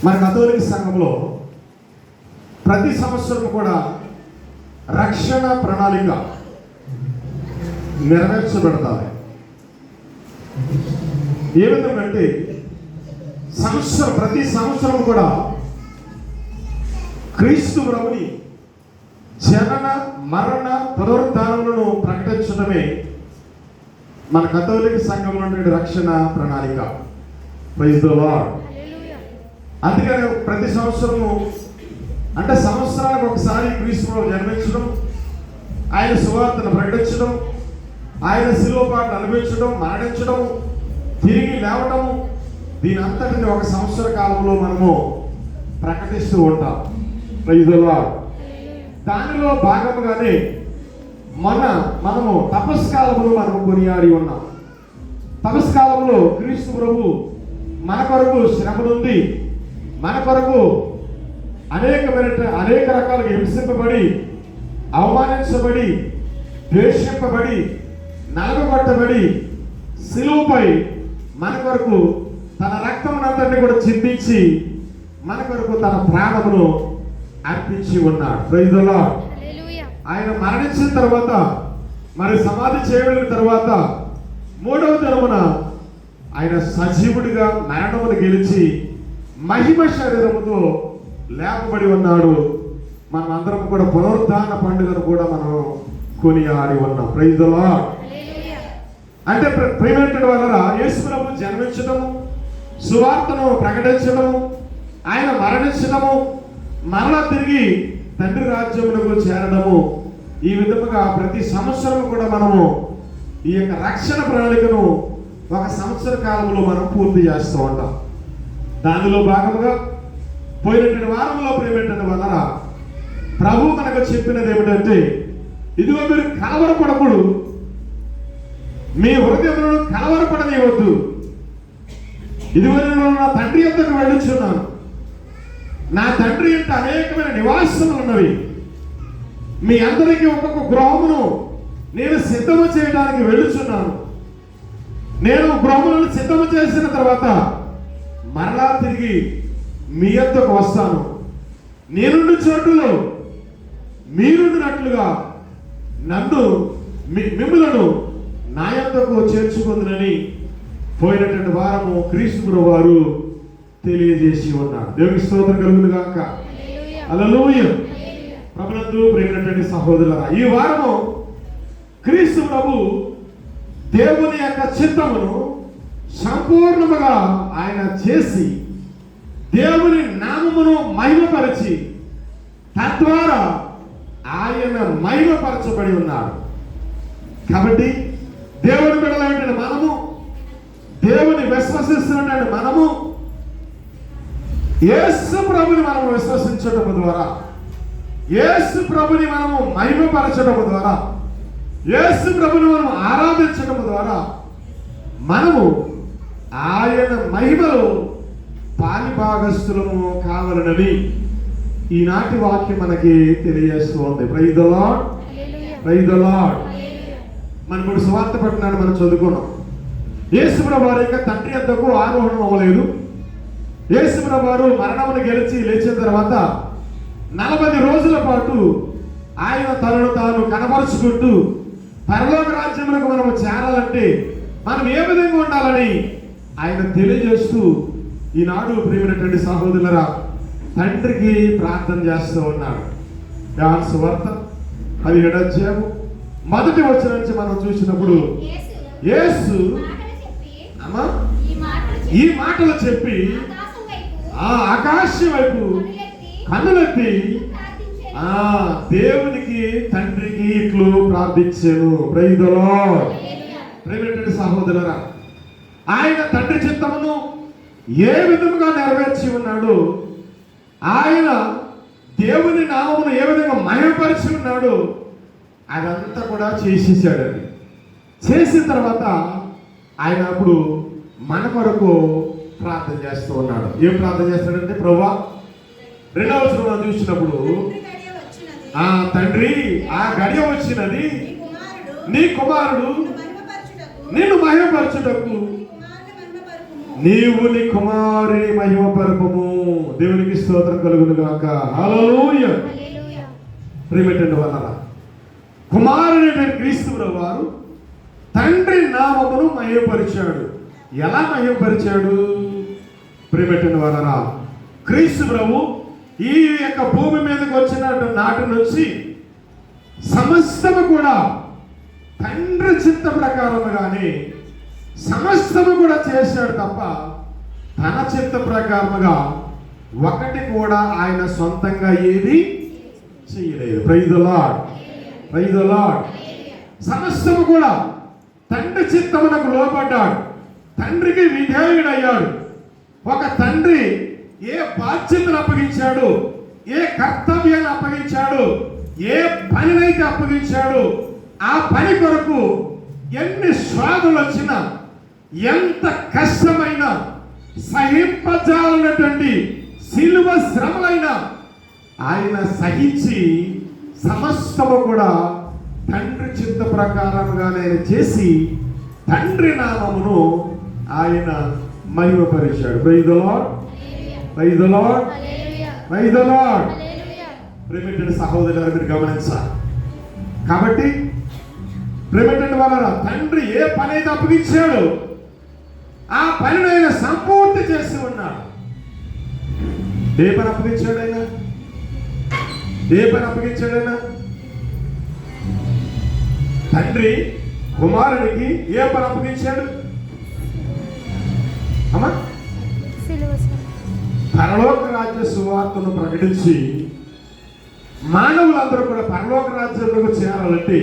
మన కథోలిక సంఘంలో ప్రతి సంవత్సరం కూడా రక్షణ ప్రణాళిక నెరవేర్చబడతాయి. ఏ విధంగా అంటే ప్రతి సంవత్సరం కూడా క్రీస్తు ప్రభుని జనన మరణ పునరుద్ధానములను ప్రకటించడమే మన కథోలిక సంఘంలో నుండి రక్షణ ప్రణాళిక. Praise the Lord. అందుకని ప్రతి సంవత్సరము అంటే సంవత్సరానికి ఒకసారి క్రీస్తు ప్రభు జన్మించడం, ఆయన సువార్తను ప్రకటించడం, ఆయన శిలువ పాటను అనుభవించడం, మరణించడం, తిరిగి లేవటం, దీని అంతటిని ఒక సంవత్సర కాలంలో మనము ప్రకటిస్తూ ఉంటాం. Praise the Lord. దానిలో భాగంగానే మనము తపస్కాలంలో మనము కొనియాడి ఉన్నాం. తపస్కాలంలో క్రీస్తు ప్రభు మన కొరకు శ్రమ నుండి, మన కొరకు అనేక రకాలుగా హింసింపబడి, అవమానించబడి, ద్వేషింపబడి, నలగొట్టబడి, శిలువపై మన కొరకు తన రక్తమునంతటిని కూడా చిందించి మన కొరకు తన ప్రాణమును అర్పించి ఉన్నాడు. Praise the Lord. ఆయన మరణించిన తర్వాత, మరి సమాధి చేయబడిన తర్వాత మూడవ దినమున ఆయన సజీవుడిగా మరణమును గెలిచి మహిమ శరీరముతో లేపబడి ఉన్నాడు. మనం అందరం కూడా పునరుద్ధాన పండుగను కూడా మనం కొనియాడి ఉన్నాం. Praise the Lord. అంటే ప్రియమైన వల్ల యేసు ప్రభు జన్మించడము, సువార్తను ప్రకటించడము, ఆయన మరణించడము, మరలా తిరిగి తండ్రి రాజ్యములకు చేరడము, ఈ విధముగా ప్రతి సంవత్సరం కూడా మనము ఈ యొక్క రక్షణ ప్రణాళికను ఒక సంవత్సర కాలంలో మనం పూర్తి చేస్తూ ఉంటాం. దానిలో భాగముగా పోయినటువంటి వారంలో ప్రియమైన వల్ల ప్రభు మనకు చెప్పినది ఏమిటంటే, ఇదిగో మీరు కలవరపడకూడదు, మీ హృదయములను కలవరపడనివ్వద్దు. ఇదిగో నేను నా తండ్రి యొద్దకు వెళ్ళుచున్నాను, నా తండ్రి యొక్క అనేకమైన నివాసములు ఉన్నవి, మీ అందరికీ ఒక్కొక్క గృహమును నేను సిద్ధము చేయడానికి వెళ్ళుచున్నాను. నేను గృహములను సిద్ధము చేసిన తర్వాత మరలా తిరిగి మీ యొద్దకు వస్తాను. నేనుండి చోటులో మీరుండినట్లుగా నన్ను మిమ్ములను నా యొద్దకు చేర్చుకుందునని పోయినటువంటి వారము క్రీస్తు ప్రభువు వారు తెలియజేసి ఉన్నాడు. దేవునికి స్తోత్రం కలుగును గాక. హల్లెలూయా. ప్రభునందు ప్రియమైనటువంటి సహోదరులారా, ఈ వారము క్రీస్తు ప్రభు దేవుని యొక్క చిత్తమును సంపూర్ణముగా ఆయన చేసి దేవుని నామమును మహిమపరిచి తద్వారా ఆయన మహిమపరచబడి ఉన్నాడు. కాబట్టి దేవుని బిడ్డలైన మనము, దేవుని విశ్వసిస్తున్నటువంటి మనము యేసు ప్రభుని మనము విశ్వసించడం ద్వారా, యేసు ప్రభుని మనము మహిమపరచడం ద్వారా, యేసు ప్రభుని మనము ఆరాధించడం ద్వారా మనము ఆయన మహిమలో పాలిభాగస్తులము కావాలనని ఈనాటి వాక్యం మనకి తెలియజేస్తూ ఉంది. Praise the lord. Praise the Lord. మనం ఇప్పుడు సువార్త పట్టణాన్ని మనం చదువుకున్నాం. యేసు ప్రభువు వారి యొక్క తండ్రి యొద్దకు ఆరోహణం అవ్వలేదు. యేసు ప్రభువు వారు మరణమును గెలిచి లేచిన తర్వాత 40 రోజుల పాటు ఆయన తనను తాను కనపరుచుకుంటూ పరలోక రాజ్యములకు మనము చేరాలంటే మనం ఏ విధంగా ఉండాలని ఆయన తెలియజేస్తూ ఈనాడు ప్రియమైనటువంటి సహోదరులరా తండ్రికి ప్రార్థన చేస్తూ ఉన్నాడు. యోహాను సువార్త 17వ అధ్యాయం మొదటి వచనం నుంచి మనం చూసినప్పుడు యేసు ఈ మాటలు చెప్పి ఆ ఆకాశం వైపు కన్నులెత్తి దేవునికి తండ్రికి ఇట్లు ప్రార్థించాను. Praise the lord. ప్రియమైనటువంటి సహోదరులారా, ఆయన తండ్రి చిత్తమును ఏ విధముగా నెరవేర్చి ఉన్నాడు, ఆయన దేవుని నామమును ఏ విధంగా మహిమపరిచి ఉన్నాడు, అదంతా కూడా చేసేసాడు. చేసిన తర్వాత ఆయన అప్పుడు మన కొరకు ప్రార్థన చేస్తూ ఉన్నాడు. ఏం ప్రార్థన చేస్తాడంటే, ప్రభువా 2వ వచనం చూసినప్పుడు ఆ తండ్రి ఆ గడియ వచ్చినది, నీ కుమారుడు నిన్ను మహిమపరచుటకు నీవు నీ కుమారుని మహిమపరపము. దేవునికి స్తోత్రం కలుగును గాక. హల్లెలూయా. ప్రియమైనటువంటి వాళ్ళారా, కుమారుడైన క్రీస్తు వారు తండ్రి నామమును మహిమపరిచాడు. ఎలా మహిమపరిచాడు? ప్రియమైనటువంటి వాళ్ళారా, క్రీస్తు ప్రభు ఈ యొక్క భూమి మీదకి వచ్చిన నాటి నుంచి సమస్తము కూడా తండ్రి చిత్త ప్రకారముగానే సమస్తము కూడా చేశాడు తప్ప తన చిత్త ప్రకారముగా ఒకటి కూడా ఆయన సొంతంగా ఏది చేయలేదు. Praise the lord, praise the Lord. సమస్తము కూడా తండ్రి చిత్తమునకు లోబడ్డాడు, తండ్రికి విధేయుడయ్యాడు. ఒక తండ్రి ఏ బాధ్యతను అప్పగించాడు, ఏ కర్తవ్యాన్ని అప్పగించాడు, ఏ పనినైతే అప్పగించాడు, ఆ పని కొరకు ఎన్ని శ్వాదులు వచ్చినా, ఎంత కష్టమైన సహింపజాలనటువంటి శిలువ శ్రమలైనా ఆయన సహించి సమస్తము కూడా తండ్రి చిత్త ప్రకారముగానే చేసి తండ్రి నామమును ఆయన మహిమపరిచాడు. Praise the lord, praise the lord, praise the lord. ప్రియమైన సహోదరులారా, మీరు గమనించాలి. కాబట్టి ప్రియమైన వాళ్ళారా, తండ్రి ఏ పని అయితే అప్పగించాడో ఆ పనిని ఆయన సంపూర్తి చేసి ఉన్నాడు. ఏ పని అప్పగించాడైనా? ఏ పని అప్పగించాడైనా? తండ్రి కుమారుడికి ఏ పని అప్పగించాడు? అమ్మా, పరలోక రాజ్య సువార్తను ప్రకటించి మానవులందరూ కూడా పరలోక రాజ్యంలోకి చేరాలంటే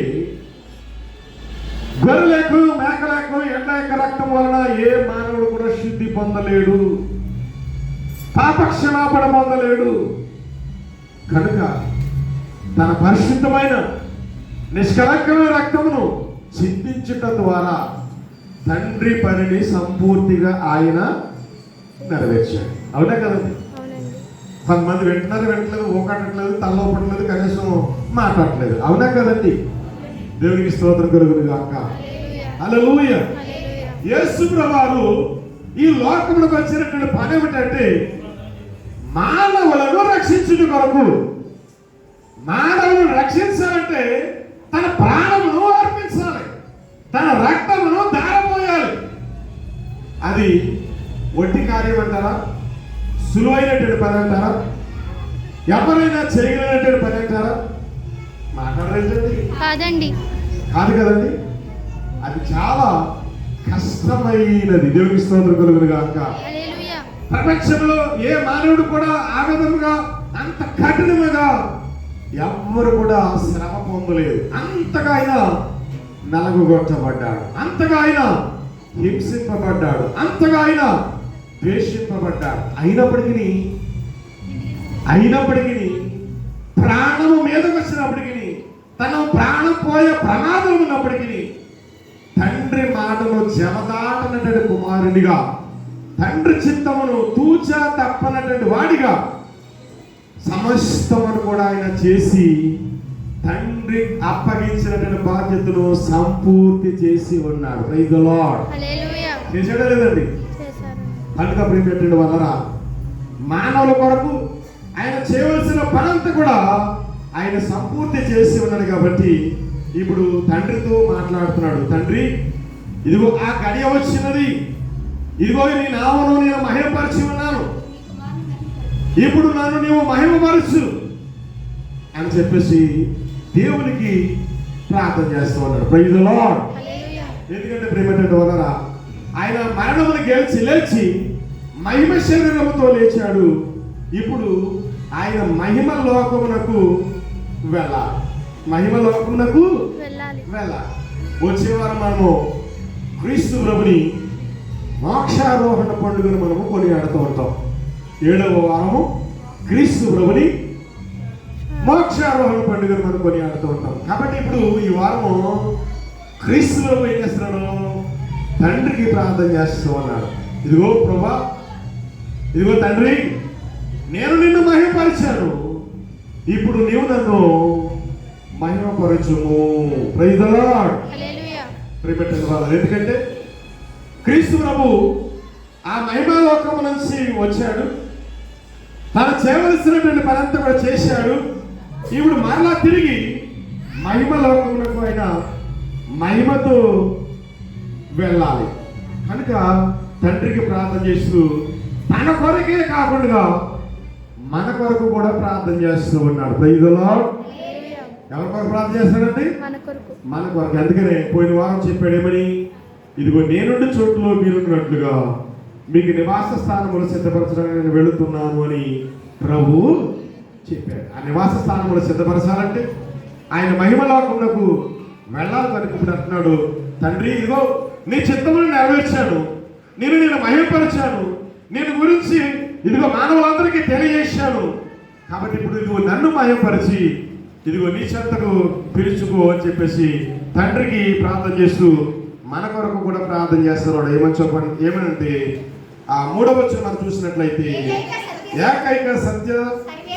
గొర్రెలకు, మేకలకు, ఎండ యొక్క రక్తం వలన ఏ మానవుడు కూడా శుద్ధి పొందలేడు, పాపక్షమాపణ పొందలేడు. కనుక తన పరిశుద్ధమైన నిష్కలంకమైన రక్తమును చిందించుట ద్వారా తండ్రి పనిని సంపూర్తిగా ఆయన నెరవేర్చాడు. అవునా కదండి? కొంతమంది వింటలేదు, ఊకట్లేదు, తల్లొప్పట్లేదు, కనీసం మాట్లాడట్లేదు. అవునా కదండి? దేవునికి స్తోత్రం కలుగును గాక. హల్లెలూయా. యేసు ప్రభువు ఈ లోకంలోకి వచ్చినటువంటి పని ఏమిటంటే మానవులను రక్షించుట కొరకు. మానవులను రక్షించాలంటే తన ప్రాణమును అర్పించాలి, తన రక్తమును ధారపోయాలి. అది ఒట్టి కార్యం అంటారా? సులువైనటువంటి పని అంటారా? ఎవరైనా చేయగలిగినటువంటి పని అంటారా? మాట్లాడలేదండి. కాదండి, కాదు కదండి. అది చాలా కష్టమైనది. దేవునికి స్తోత్రం కలుగును గాక. ప్రపంచంలో ఏ మానవుడు కూడా ఆ విధముగా అంత కఠినముగా ఎవ్వరు కూడా శ్రమ పొందలేదు. అంతగా ఆయన నలగొట్టబడ్డాడు, అంతగా ఆయన హింసింపబడ్డాడు, అంతగా ఆయన ద్వేషింపబడ్డాడు. అయినప్పటికీ ప్రాణము మీదకు వచ్చినప్పటికీ, తన ప్రాణం పోయే ప్రమాదం ఉన్నప్పటికీ తండ్రి మాటను జమదాటనటువంటి కుమారునిగా, తండ్రి చిత్తమును తూచా తప్పనటువంటి వాడిగా సమస్తమును కూడా ఆయన చేసి తండ్రి అప్పగించినటువంటి బాధ్యతను సంపూర్తి చేసి ఉన్నాడు. Praise the Lord. చేశాడా లేదండి? కనుక ప్రియమైనటువంటి వాళ్ళరా, మానవుల కొరకు ఆయన చేయవలసిన పనంతా కూడా ఆయన సంపూర్తి చేసి ఉన్నాడు. కాబట్టి ఇప్పుడు తండ్రితో మాట్లాడుతున్నాడు. తండ్రి, ఇదిగో ఆ గడియ వచ్చినది, ఇదిగో నీ నామమును నేను మహిమపరిచి ఉన్నాను, ఇప్పుడు నన్ను నీవు మహిమపరచు అని చెప్పేసి దేవునికి ప్రార్థన చేస్తూ ఉన్నాడు. Praise the Lord. ఎందుకంటే ప్రియమైనటువంటి వాళ్ళరా, ఆయన మరణమును గెలిచి లేచి మహిమ శరీరముతో లేచాడు. ఇప్పుడు ఆయన మహిమ లోకమునకు వెళ్ళాలి, మహిమ లోకమునకు వెళ్ళాలి. వచ్చే వారం మనము క్రీస్తు ప్రభుని మోక్షారోహణ పండుగను మనము కొనియాడుతూ ఉంటాం. 7వ వారము క్రీస్తు ప్రభుని మోక్షారోహణ పండుగను మనం కొనియాడుతూ ఉంటాం. కాబట్టి ఇప్పుడు ఈ వారము క్రీస్తు ప్రభు ఏం చేస్తున్నాడు? తండ్రికి ప్రార్థన చేస్తూ ఉన్నాడు. ఇదిగో ప్రభా, ఇదిగో తండ్రి, నేను నిన్ను మహిమపరిచాను, ఇప్పుడు నీవు నన్ను మహిమపరచుము. Praise the Lord. ఎందుకంటే క్రీస్తు ప్రభు ఆ మహిమాలోకము నుంచి వచ్చాడు, తను చేయవలసినటువంటి పనంతా కూడా చేశాడు. ఇప్పుడు మరలా తిరిగి మహిమలోకములకు ఆయన మహిమతో వెళ్ళాలి కనుక తండ్రికి ప్రార్థన చేస్తూ తన కొరకే కాకుండా మన కొరకు కూడా ప్రార్థన చేస్తూ ఉన్నాడు. Praise the Lord. ఎవరి కొరకు ప్రార్థన చేస్తాడండి? మన కొరకు. అందుకనే పోయిన వారం చెప్పాడు ఏమని, ఇదిగో నేనుండి చోట్లో మీరున్నట్లుగా మీకు నివాస స్థానములు సిద్ధపరచడానికి నేను వెళుతున్నాను అని ప్రభు చెప్పాడు. ఆ నివాస స్థానములు సిద్ధపరచాలంటే ఆయన మహిమలోకమునకు వెళ్ళాలి కనుక ఇప్పుడు అంటున్నాడు, తండ్రి ఇదిగో నీ చిత్తమును నెరవేర్చాను, నేను మహిమపరిచాను, నేను గురించి ఇదిగో మానవులందరికీ తెలియజేశాను, కాబట్టి ఇప్పుడు ఇదిగో నన్ను మహిమపరిచి ఇదిగో నీ చెంతకు పిలుచుకో అని చెప్పేసి తండ్రికి ప్రార్థన చేస్తూ మన కొరకు కూడా ప్రార్థన చేస్తున్నాడు. ఏమని చెప్పండి, ఏమనంటే ఆ 3వ వచనం మనం చూసినట్లయితే, ఏకైక సత్య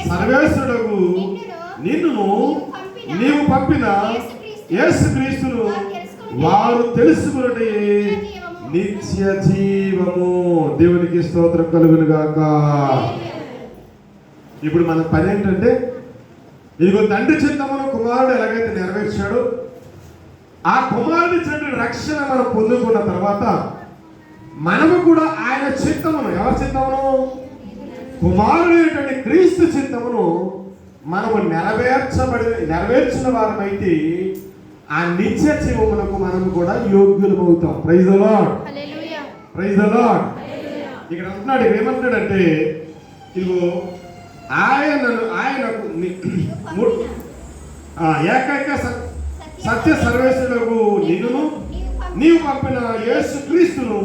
సర్వేశ్వరుడగు నిన్ను నీవు పంపిన యేసుక్రీస్తును వారు తెలుసుకున్నటే నిత్య జీవము. దేవునికి స్తోత్రం కలుగును గాక. ఇప్పుడు మన పని ఏంటంటే, ఇదిగో తండ్రి చిత్తమును కుమారుడు ఎలాగైతే నెరవేర్చాడో ఆ కుమారుడి తండ్రి రక్షణ మనం పొందుకున్న తర్వాత మనము కూడా ఆయన చిత్తమును, ఎవరి చిత్తమును? కుమారుడైనటువంటి క్రీస్తు చిత్తమును మనము నెరవేర్చిన వారమైతే ఆ నిత్య జీవములకు మనము కూడా యోగ్యులమవుతాం. Praise the lord. Praise the lord. ఇక్కడ అంటున్నాడు, ఏమంటున్నాడంటే ఇదిగో ఆయనకు ఏకైక సత్య సర్వేశ్వరుడు నిన్ను నీవు పంపిన యేసుక్రీస్తును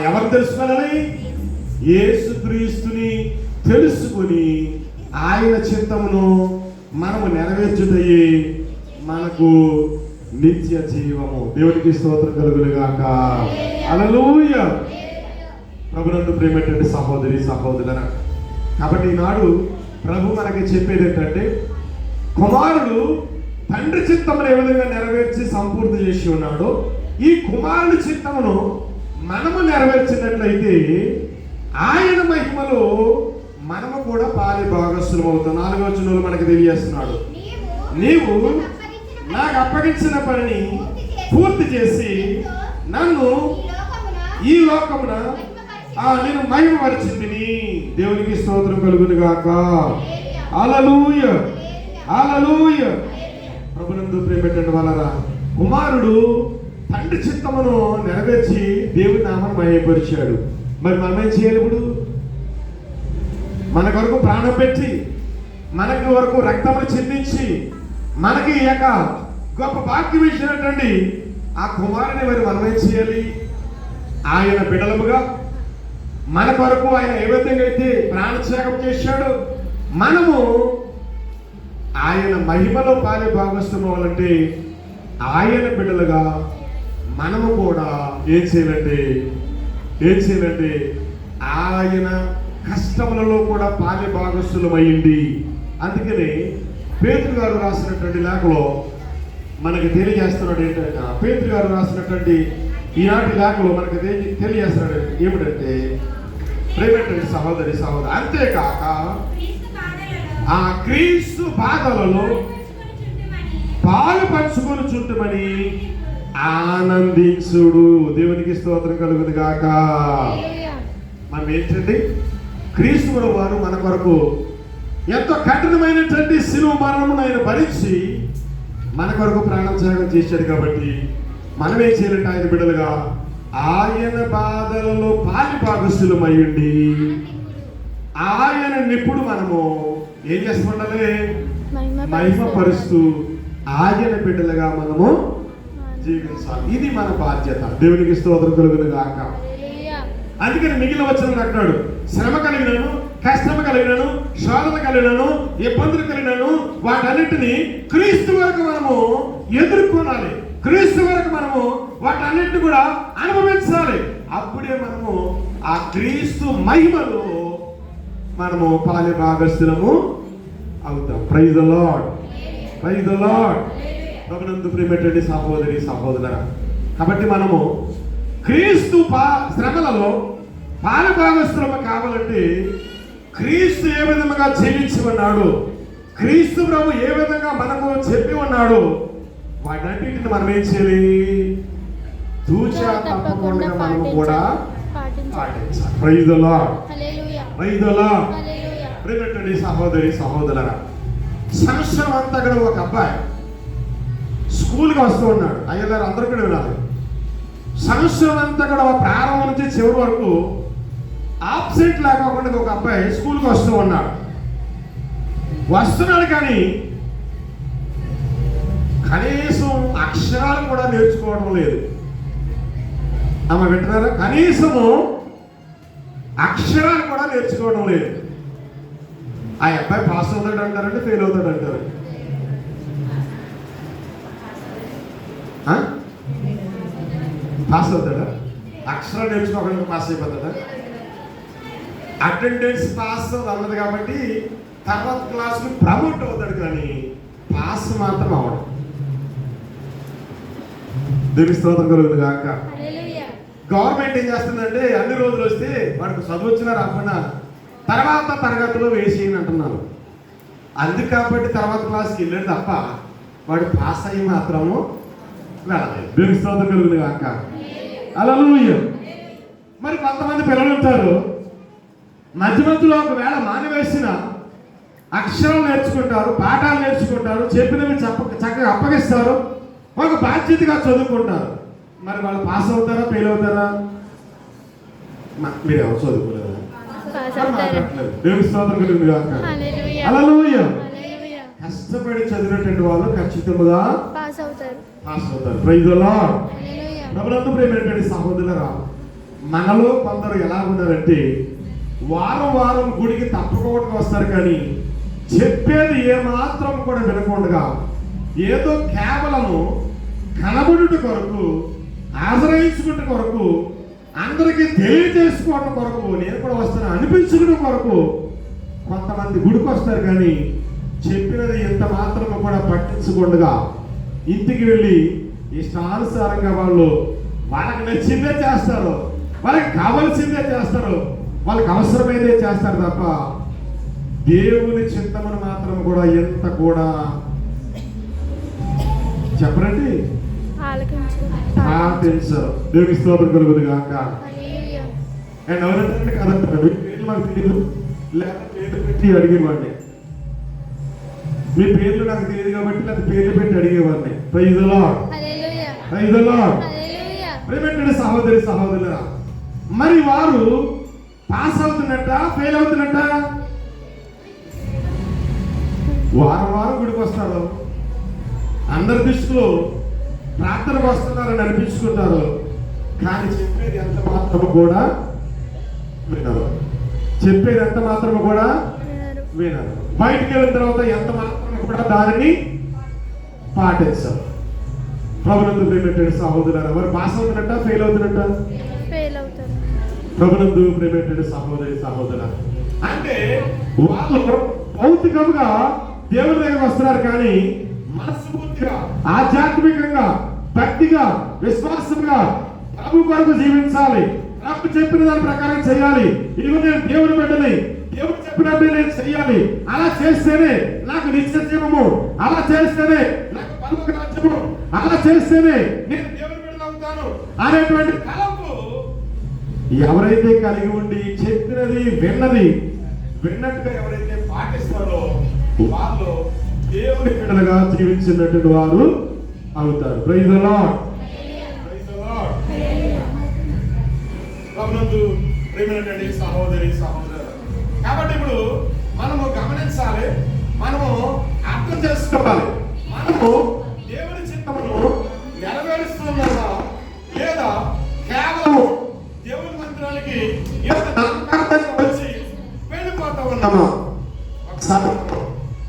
ఎవరు తెలుసుకోవాలని? యేసుక్రీస్తుని తెలుసుకుని ఆయన చిత్తమును మనము నెరవేర్చుటయే మనకు నిత్య జీవము. దేవునికి స్తోత్రం కలుగును గాక. హల్లెలూయా. ప్రభునందు ప్రేమటువంటి సహోదరి సహోదరులారా, కాబట్టి ఈనాడు ప్రభు మనకి చెప్పేది ఏంటంటే, కుమారుడు తండ్రి చిత్తమును ఏ విధంగా నెరవేర్చి సంపూర్తి చేసి ఉన్నాడో ఈ కుమారుడి చిత్తమును మనము నెరవేర్చినట్లయితే ఆయన మహిమలో మనము కూడా పాలి భాగస్థులం అవుతాం. 4వ వచనంలో మనకి తెలియజేస్తున్నాడు, నీవు నాకు అప్పగించిన పనిని పూర్తి చేసి నన్ను ఈ లోకమున నేను మహిమపరిచిందిని. దేవునికి స్తోత్రం కలుగును గాక. హల్లెలూయా. హల్లెలూయా. ప్రభునందు ప్రియమైనటువంటి వాళ్ళరా, కుమారుడు తండ్రి చిత్తమును నెరవేర్చి దేవుని నామను మహిమపరిచాడు. మరి మనం ఏం చేయాలి? ఇప్పుడు మన కొరకు ప్రాణం పెట్టి మనకి వరకు రక్తమును చెందించి మనకి ఈ యొక్క గొప్ప భాగ్యం ఇచ్చినటువంటి ఆ కుమారుని మరి మనం ఏం చేయాలి? ఆయన బిడ్డలముగా మన కొరకు ఆయన ఏ విధంగా అయితే ప్రాణత్యాగం చేశాడో మనము ఆయన మహిమలో పాలి భాగస్థం అవ్వాలంటే ఆయన బిడ్డలుగా మనము కూడా ఏం చేయాలంటే ఆయన కష్టములలో కూడా పాలి భాగస్థులమైంది. అందుకని పేతురు గారు రాసినటువంటి లేఖలో మనకి తెలియజేస్తున్నాడు ఏంటంటే, పేతురు గారు రాసినటువంటి ఈనాటి లేఖలో మనకి తెలియజేస్తున్నాడు ఏమిటంటే, ప్రేమటువంటి సహోదరి సహోదరు, అంతేకాక ఆ క్రీస్తు బాధలలో పాలు పంచుకొని చుట్టమని ఆనందించుడు. దేవునికి స్తోత్రం కలుగును గాక. మనం ఏంటండి, క్రీస్తు వారు మన కొరకు ఎంతో కఠినమైనటువంటి శిలువ మరణమును ఆయన భరించి మన కొరకు ప్రాణం త్యాగం చేశాడు. కాబట్టి మనం ఏం చేయాలంటే ఆయన బిడ్డలుగా ఆయన బాధలలో పాలి భాగస్థులమయ్యండి ఆయన నిప్పుడు మనము ఏం చేస్తుండాలి? మహిమపరుస్తూ ఆయన బిడ్డలుగా మనము జీవించాలి. ఇది మన బాధ్యత. దేవునికి స్తోత్రం కలుగును గాక. అందుకని మిగిలిన వచనం అంటున్నాడు, శ్రమ కలిగినను, కష్టము కలిగినను, శోధన కలిగినను, ఇబ్బందులు కలిగినను వాటన్నిటిని క్రీస్తు వరకు మనము ఎదుర్కొనాలి. క్రీస్తు వరకు మనము వాటన్నిటిని కూడా అనుభవించాలి. అప్పుడే మనము ఆ క్రీస్తు మహిమలో మనము పాలి భాగస్థులము అవుతాం. Praise the lord. Praise the Lord. ప్రభునందు ప్రియమైనటువంటి సహోదరి సహోదరులారా, కాబట్టి మనము క్రీస్తు శ్రమలలో పాలుభాగస్తులము కావాలంటే క్రీస్తు ఏ విధంగా జీవించి ఉన్నాడు, క్రీస్తు ప్రభు ఏ విధంగా మనకు చెప్పి ఉన్నాడు, వాటన్నిటిని మనం ఏం చేయాలి? తూచా తప్పకుండా మనం కూడా పాటించాలి. Praise the lord. Praise the lord. ప్రియమైనటువంటి సహోదరి సహోదరులారా, సంవత్సరం అంతా కూడా ఒక అబ్బాయి స్కూల్కి వస్తూ ఉన్నాడు. అయ్యగారు అందరూ కూడా వినాలి. సంవత్సరం అంతా కూడా ప్రారంభం నుంచి చివరి వరకు ఆబ్సెంట్ లేకోకుండా ఒక అబ్బాయి స్కూల్కి వస్తూ ఉన్నాడు. వస్తున్నాడు కానీ కనీసం అక్షరాలు కూడా నేర్చుకోవడం లేదు. ఆమె వింటున్నారా? కనీసము అక్షరాలు కూడా నేర్చుకోవడం లేదు. ఆ అబ్బాయి పాస్ అవుతాడు అంటారంటే ఫెయిల్ అవుతాడు అంటారు? పాస్ అవుతాడా? అక్షరాలు నేర్చుకోకుండా పాస్ అయిపోతాడా? అటెండెన్స్ పాస్ అన్నది కాబట్టి తర్వాత క్లాసులు ప్రమోట్ అవుతాడు కానీ పాస్ మాత్రం అవడం. దేవుని స్తోత్రం కలుగుతుంది కాక. గవర్నమెంట్ ఏం చేస్తుందంటే అన్ని రోజులు వస్తే వాడికి చదువు వచ్చినా రాకుండా తర్వాత తరగతిలో వేసి అంటున్నారు. అందుకు కాబట్టి తర్వాత క్లాస్కి వెళ్ళాడు తప్ప వాడు పాస్ అయ్యి మాత్రము వెళ్ళలేదు. దేవుని స్తోత్రం కలుగుతుంది కాక. హల్లెలూయా. మరి కొంతమంది పిల్లలు ఉంటారు, మధ్య మధ్యలో ఒకవేళ మానివేసిన అక్షరాలు నేర్చుకుంటారు, పాఠాలు నేర్చుకుంటారు, చెప్పినవి చక్కగా అప్పగిస్తారు, ఒక బాధ్యతగా చదువుకుంటారు. మరి వాళ్ళు పాస్ అవుతారా ఫెయిల్ అవుతారా? మీరు ఎవరు చదువుకోలేదా? దేవుని స్తోత్రం కలుగుతుంది కాక. హల్లెలూయా. కష్టపడి చదివినటువంటి వాళ్ళు ఖచ్చితంగా పాస్ అవుతారు. Praise the Lord. ప్రభునందు ప్రియమైనటువంటి సహోదరులారా, మనలో కొందరు ఎలా ఉన్నారంటే వారం వారం గుడికి తప్పకుండా వస్తారు కానీ చెప్పేది ఏమాత్రం కూడా వినకుండా ఏదో కేవలము కనబడుట కొరకు, ఆశ్రయించుకుంట కొరకు, అందరికీ తెలియజేసుకోవడం కొరకు, నేను కూడా వస్తాను అనిపించుకునే కొరకు కొంతమంది గుడికి వస్తారు కానీ చెప్పినది ఎంత మాత్రము కూడా పట్టించకుండా ఇంటికి వెళ్ళి ఇష్టానుసారంగా వాళ్ళకి నచ్చిందే చేస్తారు, వాళ్ళకి కావలసిందే చేస్తారు, వాళ్ళకి అవసరమైందే చేస్తారు తప్ప దేవుని చింతమను మాత్రం కూడా ఎంత కూడా చెప్పరండి, పాటించరు. దేవుని స్తోత్రం కలుగుతుంది కాక. అండ్ ఎవరంటే కదంటారు పేర్లు నాకు తెలియదు, లేకపోతే పేర్లు పెట్టి అడిగేవాడిని. మీ పేర్లు నాకు తెలియదు కాబట్టి నాకు పేర్లు పెట్టి అడిగేవాడిని. Praise the lord. Praise the lord. ప్రియమైనటువంటి సహోదరి సహోదరులారా, మరి వారు పాస్ అవుతున్నట్ట ఫెయిల్ అవుతున్నట్ట? వారం వారం గుడికి వస్తారు, అందరి దృష్టిలో ప్రార్థనకు వస్తున్నారని అనిపించుకుంటారు కానీ చెప్పేది ఎంత మాత్రము కూడా వినరు. చెప్పేది ఎంత మాత్రము కూడా వినరు. బయటికి వెళ్ళిన తర్వాత ఎంత మాత్రము కూడా దానిని పాటించరు. ప్రభునందు ప్రియమైనటువంటి సహోదరులారా, వారు పాస్ అవుతున్నట్ట ఫెయిల్ అవుతున్నట్ట? ప్రభునందు ప్రియమైనటువంటి సహోదరి సహోదరులారా, అంటే వాళ్ళు భౌతికంగా దేవుని దగ్గరికి వస్తున్నారు కానీ మనస్ఫూర్తిగా ఆధ్యాత్మికంగా భక్తిగా విశ్వాసంగా ప్రభు కొరకు జీవించాలి, ప్రభు చెప్పిన దాని ప్రకారం చేయాలి, ఇదిగో నేను దేవుని బిడ్డని, దేవుడు చెప్పినట్టు నేను చెయ్యాలి, అలా చేస్తేనే నాకు నిత్య జీవము, అలా చేస్తేనే నాకు పరలోక రాజ్యము, అలా చేస్తేనే నేను దేవుని బిడ్డను అవుతాను అనేటువంటి తలంపు ఎవరైతే కలిగి ఉండి చెప్పినది విన్నట్టుగా ఎవరైతే పాటిస్తారో వాళ్ళు దేవుని బిడ్డలుగా జీవించినటువంటి వారు అవుతారు. Praise the lord. Praise the Lord. ప్రభునందు ప్రియమైనటువంటి సహోదరి సహోదరులు, కాబట్టి ఇప్పుడు మనము గమనించాలి, మనము అర్థం చేసుకోవాలి, మనము దేవుని చిత్తమును నెరవేరుస్తున్నామా లేదా కేవలం దేవుని మందిరానికి వచ్చి వెళ్ళిపోతా ఉన్నామా? ఒకసారి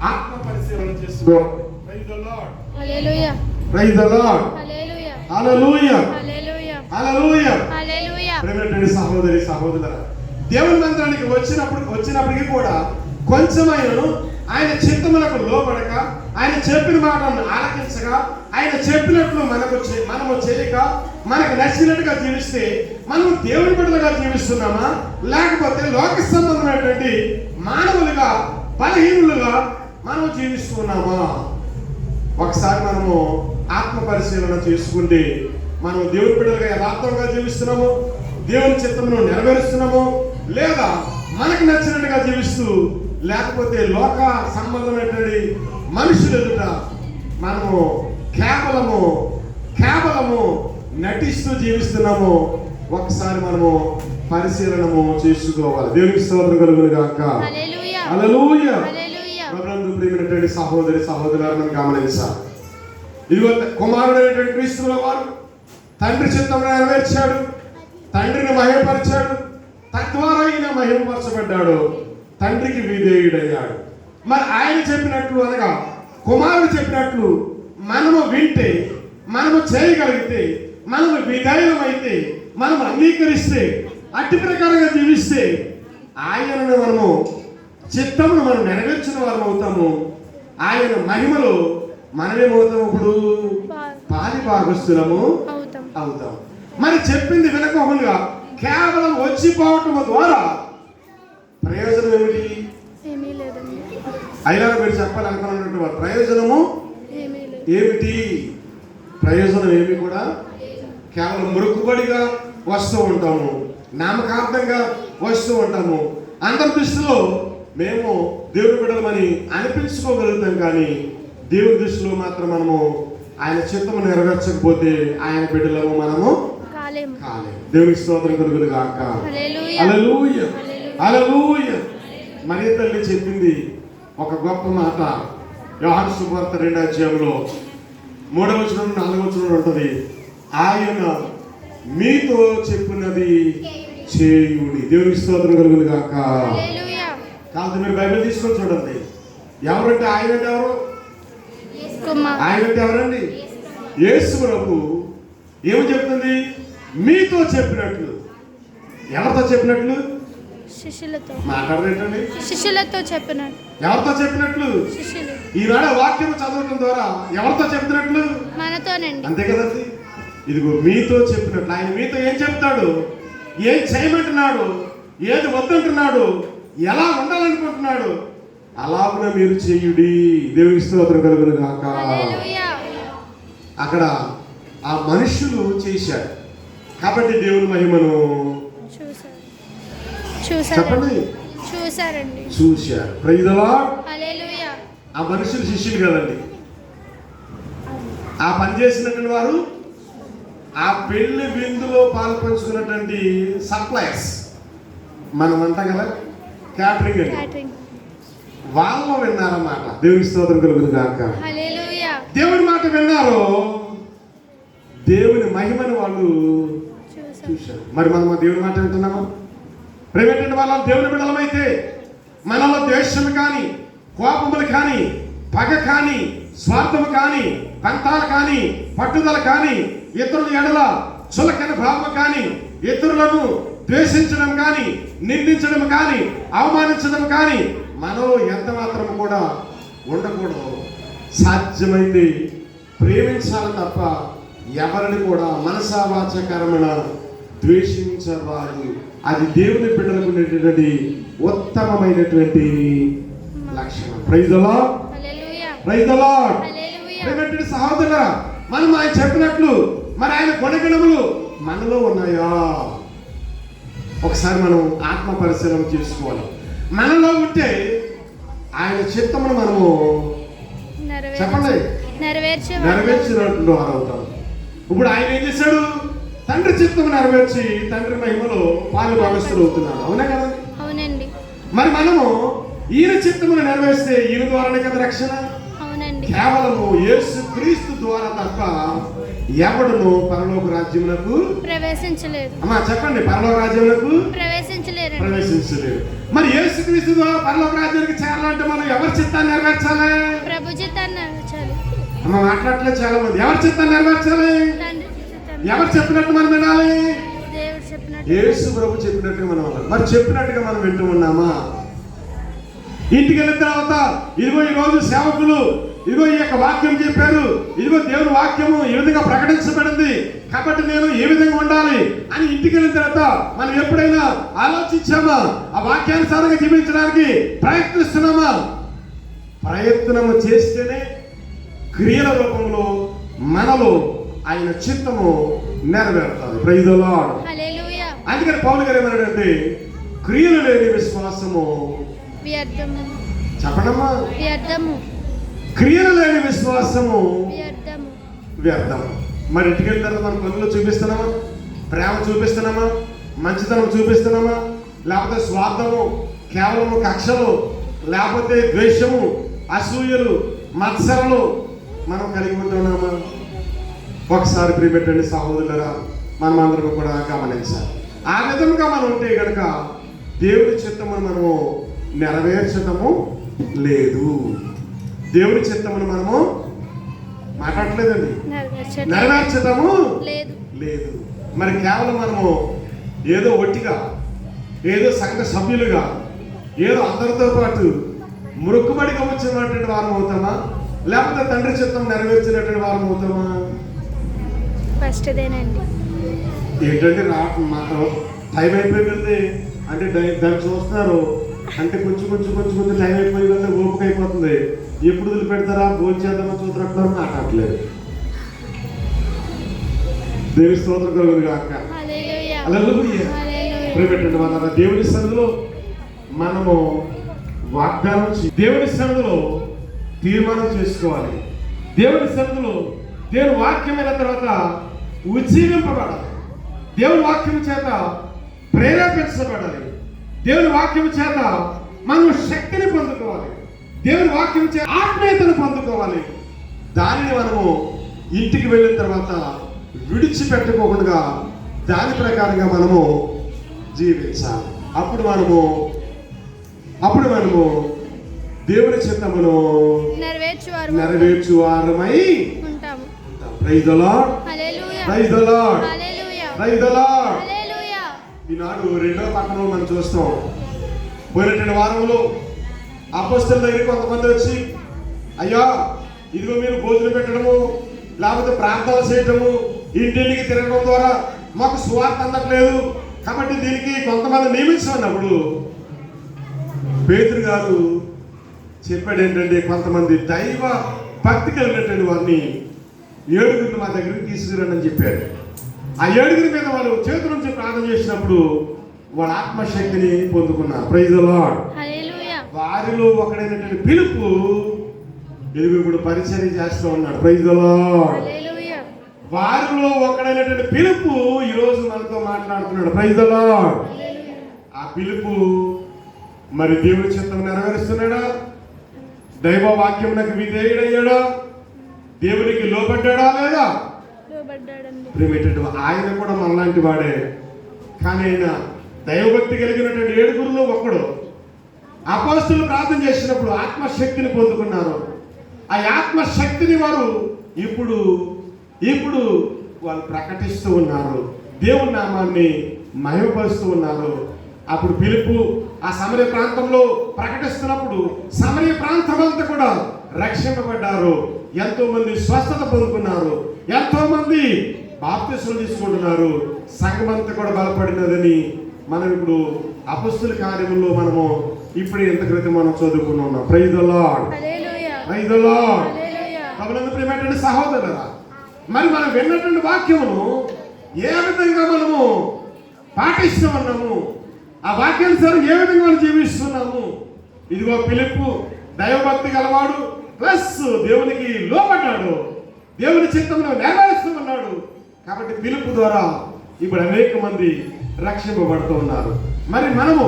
ఆత్మ పరిశీలన చేసుకో. Praise the lord. Hallelujah. Praise the lord. Hallelujah. Hallelujah. Hallelujah. Hallelujah. ప్రియమైనటువంటి సహోదరి సహోదరులారా, దేవుని మందిరానికి వచ్చినప్పటికీ కూడా కొంచెమైనను ఆయన చిత్తములకు లోబడక, ఆయన చెప్పిన మాటలను ఆలకించగా, ఆయన చెప్పినట్లు మనము చేయక, మనకు నచ్చినట్టుగా జీవిస్తే మనము దేవుని బిడ్డలుగా జీవిస్తున్నామా, లేకపోతే లోక సంబంధమైనటువంటి మానవులుగా బలహీనులుగా మనము జీవిస్తున్నామా? ఒకసారి మనము ఆత్మ పరిశీలన చేసుకుంటే మనం దేవుని బిడ్డలుగా యథార్థంగా జీవిస్తున్నాము, దేవుని చిత్తమును నెరవేరుస్తున్నాము, లేదా మనకు నచ్చినట్టుగా జీవిస్తూ, లేకపోతే లోక సంబంధమైనటువంటి మనుషులు ఎదుట మనము కేవలము నటిస్తూ జీవిస్తున్నాము. ఒకసారి మనము పరిశీలనము చేసుకోవాలి. దేవునికి స్తోత్రం కలుగును గాక. హల్లెలూయా. ప్రభువునందు ప్రియమైనటువంటి సహోదరి సహోదరులను గమనించాలి. ఇదిగో కుమారుడైనటువంటి క్రీస్తుల వారు తండ్రి చిత్తమును నెరవేర్చాడు, తండ్రిని మహిమపరిచాడు, తద్వారా ఆయన మహిమపరచబడ్డాడు, తండ్రికి విధేయుడయ్యాడు. మరి ఆయన చెప్పినట్లు అనగా కుమారుడు చెప్పినట్లు మనము వింటే, మనము చేయగలిగితే, మనము విధేయులమైతే, మనం అంగీకరిస్తే, అట్టి ప్రకారంగా జీవిస్తే ఆయనను మనము చిత్తమును మనం నెరవేర్చిన వారం అవుతాము. ఆయన మహిమలో మనమేమవుతాము? ఇప్పుడు పాలి భాగస్తులము అవుతాం. మరి చెప్పింది వినకోకుండా కేవలం వచ్చిపోవటం ద్వారా ప్రయోజనం ఏమిటి? అయినా మీరు చెప్పాలనుకున్నటువంటి ప్రయోజనము ఏమిటి? ప్రయోజనం ఏమి కూడా కేవలం మురుకుబడిగా వస్తూ ఉంటాము, నామకార్థంగా వస్తూ ఉంటాము. అందరి దృష్టిలో మేము దేవుని బిడ్డలమని అనిపించుకోగలుగుతాం, కానీ దేవుని దృష్టిలో మాత్రం మనము ఆయన చిత్తము నెరవేర్చకపోతే ఆయన బిడ్డలము మనము కాలేము. దేవునికి స్తోత్రం కలుగును గాక. హల్లెలూయా. హల్లెలూయా. మరియ తల్లి చెప్పింది ఒక గొప్ప మాట. యోహాను సువార్త 2వ అధ్యాయంలో 3వ వచనం 4వ వచనం ఉంటుంది. ఆయన మీతో చెప్పినది చేయుడి. దేవునికి స్తోత్రం కలుగును గాక. కాబట్టి మీరు బైబిల్ తీసుకొని చూడండి. ఎవరంటే ఆయన అంటే ఎవరు? ఆయన అంటే ఎవరండి? యేసు ప్రభు. ఏమని చెప్తుంది? మీతో చెప్పినట్లు. ఎవరితో చెప్పినట్లు? మాట్లాడరేంటండి? శిష్యులతో చెప్పినట్లు. ఎవరితో చెప్పినట్లు? ఈనాడు వాక్యం చదవటం ద్వారా ఎవరితో చెప్తున్నట్లు? మనతోనండి. అంతే కదండి. ఇదిగో మీతో చెప్పినట్లు. ఆయన మీతో ఏం చెప్తాడు? ఏం చేయమంటున్నాడు? ఏది వద్దంటున్నాడు? ఎలా ఉండాలనుకుంటున్నాడు? అలాగున మీరు చేయుడి. దేవునికి స్తోత్రం కలుగును గాక. అక్కడ ఆ మనుషులు చేశారు కాబట్టి దేవుని మహిమను చెప్పండి చూశారు. Praise the lord. హల్లెలూయా. ఆ మనుషులు శిష్యులు కదండి. ఆ పని చేసినటువంటి వారు ఆ పెళ్లి విందులో పాలు పంచుకున్నటువంటి సప్లయర్స్, మనం అంటాం కదా క్యాటరింగ్ అండి, వాళ్ళు విన్నారన్నమాట. దేవుని స్తోత్రం కలుగును గాక. హల్లెలూయా. దేవుని మాట విన్నారు, దేవుని మహిమను వాళ్ళు చూశారు. మరి మనం దేవుని మాట వింటున్నామా? ప్రేమేంటంటే వాళ్ళ దేవుని బిడ్డలమైతే మనలో ద్వేషము కానీ, కోపములు కానీ, పగ కానీ, స్వార్థము కానీ, పంతాలు కానీ, పట్టుదల కానీ, ఇతరుల ఎడల చులకన భావము కానీ, ఇతరులను ద్వేషించడం కానీ, నిందించడం కానీ, అవమానించడం కానీ మనలో ఎంత మాత్రం కూడా ఉండకూడదు. సాధ్యమైతే ప్రేమించాలి తప్ప ఎవరిని కూడా మనసావాచకరమైన ద్వేషించరాదు. అది దేవుని బిడ్డలకు ఉండేటటువంటి ఉత్తమమైనటువంటి లక్షణం. Praise the lord. Hallelujah. Praise the lord. Hallelujah. ప్రియమైన సహోదరులారా, మనం ఆయన చెప్పినట్లు మరి ఆయన గుణగణములు మనలో ఉన్నాయా? ఒకసారి మనం ఆత్మ పరిశీలన చేసుకోవాలి. మనలో ఉంటే ఆయన చిత్తమును మనము చెప్పండి నెరవేర్చినట్లు అవుతాం. ఇప్పుడు ఆయన ఏం చేశాడు? తండ్రి చిత్తము నెరవేర్చి తండ్రి మహిమలో పాలు భాగస్తులు అవుతున్నాడు. అవునా కదా? అవునండి. మరి మనము ఈయన చిత్తమును నెరవేర్స్తే ఈయన ద్వారానే కదా రక్షణ. కేవలము యేసు క్రీస్తు ద్వారా తప్ప ఎవడును పరలోక రాజ్యమునకు ప్రవేశించలేదు. అమ్మా చెప్పండి, పరలోక రాజ్యమునకు ప్రవేశించలేరు. మరి యేసు క్రీస్తు ద్వారా పరలోక రాజ్యానికి చేరాలంటే మనం ఎవరి చిత్తాన్ని నెరవేర్చాలి? ప్రభు చిత్తాన్ని నెరవేర్చాలి. అమ్మ మాట్లాడలేదు చాలా మంది. ఎవరి చిత్తాన్ని నెరవేర్చాలి? ఎవరు చెప్పినట్టు మనం వినాలి? యేసు ప్రభు చెప్పినట్టుగా మనం. మరి చెప్పినట్టుగా మనం వింటూ ఉన్నామా? ఇంటికి వెళ్ళిన తర్వాత ఇదిగో ఈ రోజు సేవకులు ఇదిగో ఈ యొక్క వాక్యం చెప్పారు, ఇదిగో దేవుని వాక్యము ఈ విధంగా ప్రకటించబడింది కాబట్టి నేను ఏ విధంగా ఉండాలి అని ఇంటికి వెళ్ళిన తర్వాత మనం ఎప్పుడైనా ఆలోచించామా? ఆ వాక్యానుసారంగా జీవించడానికి ప్రయత్నిస్తున్నామా? ప్రయత్నము చేస్తేనే క్రియల రూపంలో మనలో ఆయన చిత్తము నెరవేరుతుంది. Praise the lord. హల్లెలూయా. అందుకని పౌలు గారు ఏమన్నాడంటే క్రియలు లేని విశ్వాసము వ్యర్థము. చెప్పడమ్మా, వ్యర్థము. క్రియలు లేని విశ్వాసము వ్యర్థము. వ్యర్థము. మరి ఇంటికి వెళ్ళిన తర్వాత మన పనులు చూపిస్తున్నామా? ప్రేమ చూపిస్తున్నామా? మంచితనం చూపిస్తున్నామా? లేకపోతే స్వార్థము, కేవలము కక్షలు, లేకపోతే ద్వేషము, అసూయలు, మత్సరలు మనం కలిగి ఉంటున్నామా? ఒకసారి ప్రియపెట్టండి సహోదరులరా, మనం అందరం కూడా గమనించాలి. ఆ విధంగా మనం ఉంటే కనుక దేవుని చిత్తమును మనము నెరవేర్చటము లేదు. దేవుని చిత్తమును మనము మాట్లాడలేదండి, నెరవేర్చటము లేదు. మరి కేవలం మనము ఏదో ఒట్టిగా, ఏదో సంఘ సభ్యులుగా, ఏదో అందరితో పాటు మురుక్కుబడిగా వచ్చినటువంటి వారం అవుతామా? లేకపోతే తండ్రి చిత్తం నెరవేర్చినటువంటి వారం అవుతామా? ఫస్ట్దేనండి. ఏంటంటే టైం అయిపోయి వెళ్తే అంటే దాన్ని చూస్తున్నారు అంటే కొంచెం టైం అయిపోయి వెళ్తే ఓపిక అయిపోతుంది. ఎప్పుడు వదిలిపెడతారా, భోజనం చేద్దామని చూస్తున్నట్టు మాట్లాడలేదు. దేవి స్తోత్రం కలుగును గాక. హల్లెలూయా. ప్రియపెట్టండి మన దేవుని సన్నిధిలో మనము వాగ్దానం దేవుని సన్నిధిలో తీర్మానం చేసుకోవాలి. దేవుని సన్నిధిలో దేవుని వాక్యమైన తర్వాత ఉజ్జీవింపబడాలి. దేవుని వాక్యం చేత ప్రేరేపించబడాలి. దేవుని వాక్యం చేత మనం శక్తిని పొందుకోవాలి. దేవుని వాక్యం చేత ఆత్మీయతను పొందుకోవాలి. దానిని మనము ఇంటికి వెళ్ళిన తర్వాత విడిచిపెట్టుకోకుండా దాని ప్రకారంగా మనము జీవించాలి. అప్పుడు మనము దేవుని చిత్తమును నెరవేర్చువారమై ఉంటాము. Praise the lord. Hallelujah. Praise the lord. Hallelujah. Praise the lord. Hallelujah. ఈనాడు రెండో పట్టణంలో మనం చూస్తాం. పోయినటువంటి వారంలో అపోస్తలుల దగ్గరికి కొంతమంది వచ్చి, అయ్యా ఇదిగో మీరు భోజనం పెట్టడము, లేకపోతే ప్రార్థనలు చేయటము, ఇంటింటికి తిరగడం ద్వారా మాకు సువార్త అందట్లేదు కాబట్టి దీనికి కొంతమంది నియమించమన్నప్పుడు పేతురు గారు చెప్పాడు ఏంటంటే, కొంతమంది దైవ భక్తి కలిగినటువంటి వారిని 7 మా దగ్గరికి తీసుకురండి అని చెప్పాడు. ఆ 7 మీద వారు చేతుల నుంచి ప్రార్థన చేసినప్పుడు వాళ్ళ ఆత్మశక్తిని పొందుకున్నారు. Praise the lord. హల్లెలూయా. వారిలో ఒకడైనటువంటి పిలుపు ఎదుగు ఇప్పుడు పరిచర్య చేస్తూ ఉన్నాడు. Praise the lord. హల్లెలూయా. వారిలో ఒకడైనటువంటి పిలుపు ఈ రోజు మనతో మాట్లాడుతున్నాడు. Praise the lord. హల్లెలూయా. ఆ పిలుపు మరి దేవుని చిత్తం నెరవేరుస్తున్నాడా? దైవ వాక్యమునకు విధేయుడయ్యాడా? దేవునికి లోబడ్డాడా లేదా? ఆయన కూడా మనలాంటి వాడే. కానీ ఆయన దైవభక్తి కలిగినటువంటి 7 ఒకడు. అపోస్తలులు ప్రార్థన చేసినప్పుడు ఆత్మశక్తిని పొందుకున్నారు. ఆ ఆత్మశక్తిని వారు ఇప్పుడు వాళ్ళు ప్రకటిస్తూ ఉన్నారు. దేవుని నామాన్ని మహిమపరుస్తూ ఉన్నారు. అప్పుడు పిలుపు ఆ సమరయ ప్రాంతంలో ప్రకటిస్తున్నప్పుడు సమరయ ప్రాంతం అంతా కూడా రక్షింపబడ్డారు. ఎంతో మంది స్వస్థత పొందుకున్నారు. ఎంతో మంది బాప్తిస్మం తీసుకుంటున్నారు. సంఘమంతా కూడా బలపడినదని మనం ఇప్పుడు అపొస్తలుల కార్యముల్లో మనము ఇప్పుడు ఇంత క్రితం మనం చదువుకున్నాం. Praise the lord. Hallelujah. Praise the lord. Hallelujah. ప్రభునందు ప్రియమైనటువంటి సహోదరులారా, మరి మనం విన్నటువంటి వాక్యమును ఏ విధంగా మనము పాటిస్తూ ఉన్నాము, ఆ వాక్యానుసారం ఏ విధంగా మనం జీవిస్తున్నాము? ఇదిగో పిలుపు దైవభక్తి గలవాడు ప్లస్ దేవునికి లోబడ్డాడు, దేవుని చిత్తమును నెరవేరుస్తూ ఉన్నాడు. కాబట్టి పిలుపు ద్వారా ఇప్పుడు అనేక మంది రక్షింపబడుతూ ఉన్నారు. మరి మనము